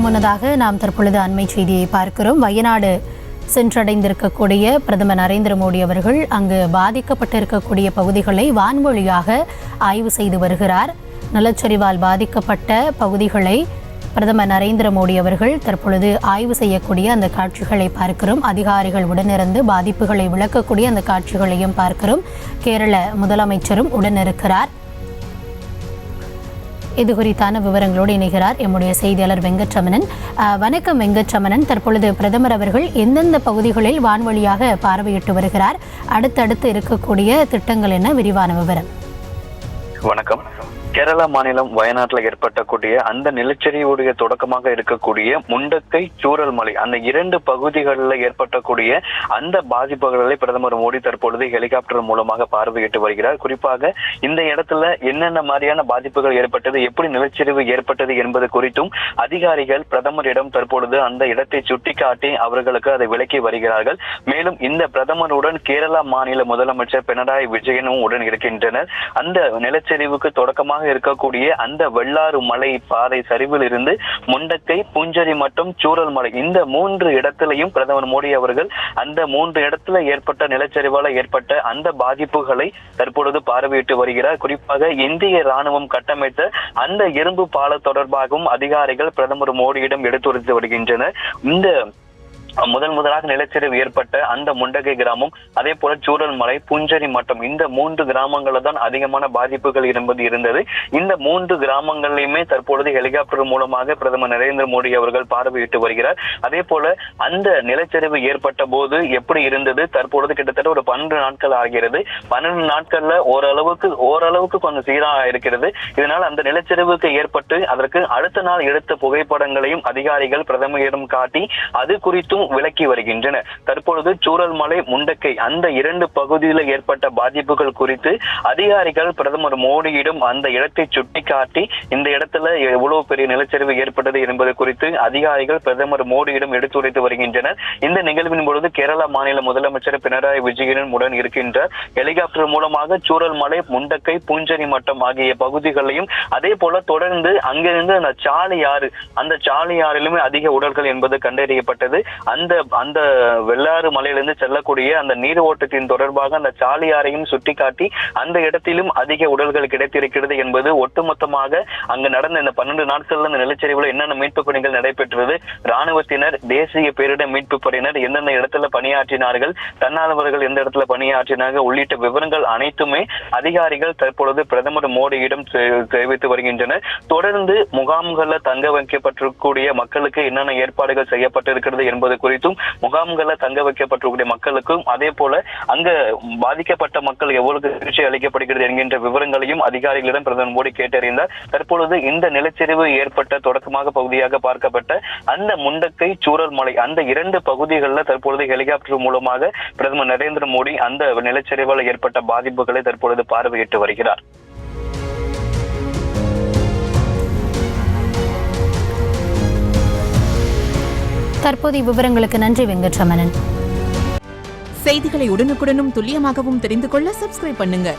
முன்னதாக நாம் தற்பொழுது அண்மை செய்தியை பார்க்கிறோம். வயநாடு சென்றடைந்திருக்கக்கூடிய பிரதமர் நரேந்திர மோடி அவர்கள் அங்கு பாதிக்கப்பட்டிருக்கக்கூடிய பகுதிகளை வான்வழியாக ஆய்வு செய்து வருகிறார். நிலச்சரிவால் பாதிக்கப்பட்ட பகுதிகளை பிரதமர் நரேந்திர மோடி அவர்கள் தற்பொழுது ஆய்வு செய்யக்கூடிய அந்த காட்சிகளை பார்க்கிறோம். அதிகாரிகள் உடனிருந்து பாதிப்புகளை விளக்கக்கூடிய அந்த காட்சிகளையும் பார்க்கிறோம். கேரள முதலமைச்சரும் உடனிருக்கிறார். இது குறித்தான விவரங்களோடு இணைகிறார் எம்முடைய செய்தியாளர் வெங்கட்ரமணன். வணக்கம் வெங்கட்ரமணன், தற்பொழுது பிரதமர் அவர்கள் எந்தெந்த பகுதிகளில் வான்வழியாக பார்வையிட்டு வருகிறார்? அடுத்தடுத்து இருக்கக்கூடிய திட்டங்கள் என்ன? விரிவான விவரம். வணக்கம். கேரளா மாநிலம் வயநாட்டில் ஏற்பட்டக்கூடிய அந்த நிலச்சரிவுடைய தொடக்கமாக இருக்கக்கூடிய முண்டக்கை சூரல் மலை அந்த இரண்டு பகுதிகளில் ஏற்பட்டக்கூடிய அந்த பாதிப்புகளை பிரதமர் மோடி தற்பொழுது ஹெலிகாப்டர் மூலமாக பார்வையிட்டு வருகிறார். குறிப்பாக இந்த இடத்துல என்னென்ன மாதிரியான பாதிப்புகள் ஏற்பட்டது, எப்படி நிலச்சரிவு ஏற்பட்டது என்பது குறித்தும் அதிகாரிகள் பிரதமரிடம் தற்பொழுது அந்த இடத்தை சுட்டிக்காட்டி அவர்களுக்கு அதை விளக்கி வருகிறார்கள். மேலும் இந்த பிரதமருடன் கேரளா மாநில முதலமைச்சர் பினராயி விஜயனும் உடன் இருக்கின்றனர். அந்த நிலச்சரிவுக்கு தொடக்கமாக இருக்கக்கூடிய அந்த வெள்ளாறு மலை பாறை சரிவில் இருந்து முண்டக்கை, புஞ்சரி மற்றும் சூரல் மலை இந்த மூன்று இடத்திலையும் பிரதமர் மோடி அவர்கள் அந்த மூன்று இடத்துல ஏற்பட்ட நிலச்சரிவால ஏற்பட்ட அந்த பாதிப்புகளை தற்பொழுது பார்வையிட்டு வருகிறார். குறிப்பாக இந்திய ராணுவம் கட்டமைத்த அந்த இரும்பு பாலம் தொடர்பாகவும் அதிகாரிகள் பிரதமர் மோடியிடம் எடுத்துரைத்து வருகின்றனர். இந்த முதலாக நிலச்சரிவு ஏற்பட்ட அந்த முண்டகை கிராமம், அதே போல சூரல் மலை, புஞ்சரி மட்டம் இந்த மூன்று கிராமங்கள்ல தான் அதிகமான பாதிப்புகள் இருந்தது. இந்த மூன்று கிராமங்களையுமே தற்பொழுது ஹெலிகாப்டர் மூலமாக பிரதமர் நரேந்திர மோடி அவர்கள் பார்வையிட்டு வருகிறார். அதே போல அந்த நிலச்சரிவு ஏற்பட்ட போது எப்படி இருந்தது, தற்பொழுது கிட்டத்தட்ட ஒரு 12 நாட்கள் ஆகிறது. 12 நாட்கள்ல ஓரளவுக்கு கொஞ்சம் சீராக இருக்கிறது. இதனால் அந்த நிலச்சரிவுக்கு ஏற்பட்டு அதற்கு அடுத்த நாள் எடுத்த புகைப்படங்களையும் அதிகாரிகள் பிரதமரிடம் காட்டி அது குறித்தும் விளக்கி வருகின்றனர். தற்பொழுது சூரல் மலை, முண்டக்கை அந்த இரண்டு பகுதியில் ஏற்பட்ட பாதிப்புகள் குறித்து அதிகாரிகள் பிரதமர் மோடியிடம் அந்த இடத்தை சுட்டிக்காட்டி இந்த இடத்துல எவ்வளவு பெரிய நிலச்சரிவு ஏற்பட்டது என்பது குறித்து அதிகாரிகள் பிரதமர் மோடியிடம் எடுத்துரைத்து வருகின்றனர். இந்த நிகழ்வின் பொழுது கேரளா மாநில முதலமைச்சர் பினராயி விஜயன் உடன் இருக்கின்றார். ஹெலிகாப்டர் மூலமாக சூரல் மலை, முண்டக்கை, பூஞ்சரி மட்டம் ஆகிய பகுதிகளையும் அதே போல தொடர்ந்து அங்கிருந்து அந்த சாலியாறிலுமே அதிக உடல்கள் என்பது கண்டறியப்பட்டது. அந்த வெள்ளாறு மலையிலிருந்து செல்லக்கூடிய அந்த நீர் ஓட்டத்தின் தொடர்பாக அந்த சாலியாரையும் சுட்டிக்காட்டி அந்த இடத்திலும் அதிக உடல்கள் கிடைத்திருக்கிறது என்பது ஒட்டுமொத்தமாக அங்கு நடந்த இந்த 12 நாட்கள்ல இந்த நிலச்சரிவுல என்னென்ன மீட்பு பணிகள் நடைபெற்றது, ராணுவத்தினர், தேசிய பேரிடர் மீட்பு படையினர் எந்தெந்த இடத்துல பணியாற்றினார்கள், தன்னார்வலர்கள் எந்த இடத்துல பணியாற்றினார்கள் உள்ளிட்ட விவரங்கள் அனைத்துமே அதிகாரிகள் தற்பொழுது பிரதமர் மோடியிடம் தெரிவித்து வருகின்றனர். தொடர்ந்து முகாம்களில் தங்க வைக்கப்பட்டிருக்கக்கூடிய மக்களுக்கு என்னென்ன ஏற்பாடுகள் செய்யப்பட்டிருக்கிறது என்பது குறித்தும், முகாம்களை தங்க வைக்கப்பட்டிருக்கிற மக்களுக்கும் அதே போல அங்க பாதிக்கப்பட்ட மக்கள் எவ்வளவு சிகிச்சை அளிக்கப்படுகிறது என்கின்ற விவரங்களையும் அதிகாரிகளிடம் பிரதமர் மோடி கேட்டறிந்தார். தற்பொழுது இந்த நிலச்சரிவு ஏற்பட்ட தொடக்கமாக பகுதியாக பார்க்கப்பட்ட அந்த முண்டக்கை, சூரல் மலை அந்த இரண்டு பகுதிகளில் தற்பொழுது ஹெலிகாப்டர் மூலமாக பிரதமர் நரேந்திர மோடி அந்த நிலச்சரிவால் ஏற்பட்ட பாதிப்புகளை தற்பொழுது பார்வையிட்டு வருகிறார். தற்போதைய விவரங்களுக்கு நன்றி வெங்கட்ரமணன். செய்திகளை உடனுக்குடனும் துல்லியமாகவும் தெரிந்து கொள்ள சப்ஸ்கிரைப் பண்ணுங்க.